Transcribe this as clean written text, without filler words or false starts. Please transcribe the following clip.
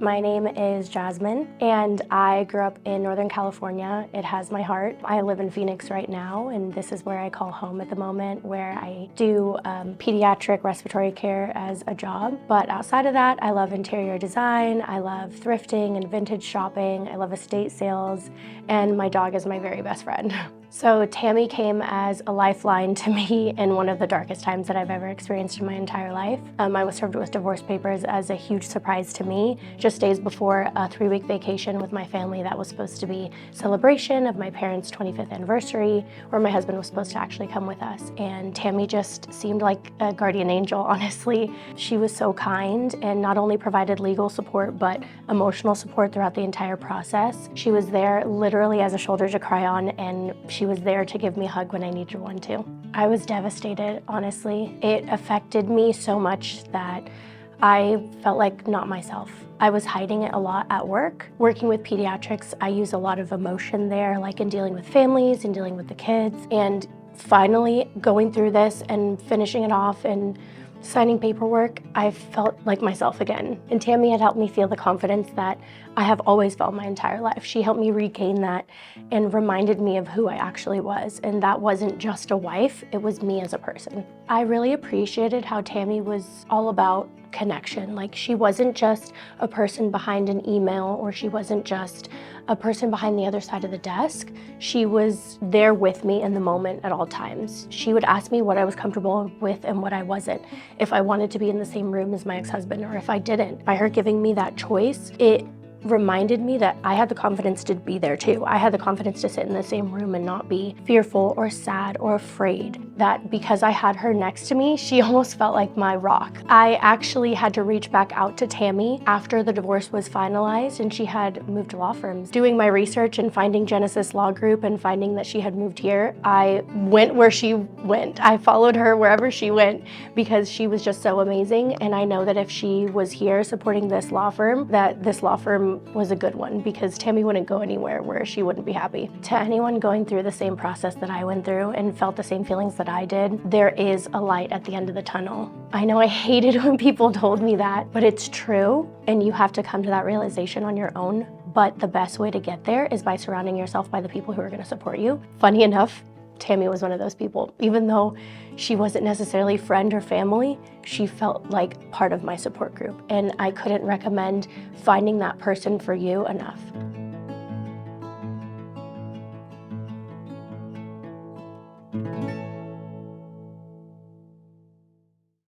My name is Jasmine, and I grew up in Northern California. It has my heart. I live in Phoenix right now, and this is where I call home at the moment, where I do pediatric respiratory care as a job. But outside of that, I love interior design, I love thrifting and vintage shopping, I love estate sales, and my dog is my very best friend. So Tammy came as a lifeline to me in one of the darkest times that I've ever experienced in my entire life. I was served with divorce papers as a huge surprise to me, just days before a 3-week vacation with my family that was supposed to be celebration of my parents' 25th anniversary, where my husband was supposed to actually come with us. And Tammy just seemed like a guardian angel, honestly. She was so kind and not only provided legal support, but emotional support throughout the entire process. She was there literally as a shoulder to cry on, and she was there to give me a hug when I needed one too. I was devastated, honestly. It affected me so much that I felt like not myself. I was hiding it a lot at work. Working with pediatrics, I use a lot of emotion there, like in dealing with families and dealing with the kids. And finally going through this and finishing it off and signing paperwork, I felt like myself again. And Tammy had helped me feel the confidence that I have always felt my entire life. She helped me regain that and reminded me of who I actually was. And that wasn't just a wife, it was me as a person. I really appreciated how Tammy was all about connection. Like, she wasn't just a person behind an email, or she wasn't just a person behind the other side of the desk. She was there with me in the moment at all times. She would ask me what I was comfortable with and what I wasn't. If I wanted to be in the same room as my ex-husband, or if I didn't. By her giving me that choice, it reminded me that I had the confidence to be there too. I had the confidence to sit in the same room and not be fearful or sad or afraid. That because I had her next to me, she almost felt like my rock. I actually had to reach back out to Tammy after the divorce was finalized and she had moved to law firms. Doing my research and finding Genesis Law Group and finding that she had moved here, I went where she went. I followed her wherever she went because she was just so amazing. And I know that if she was here supporting this law firm, that this law firm was a good one, because Tammy wouldn't go anywhere where she wouldn't be happy. To anyone going through the same process that I went through and felt the same feelings that I did, there is a light at the end of the tunnel. I know I hated when people told me that, but it's true, and you have to come to that realization on your own. But the best way to get there is by surrounding yourself by the people who are going to support you. Funny enough, Tammy was one of those people. Even though she wasn't necessarily friend or family, she felt like part of my support group. And I couldn't recommend finding that person for you enough.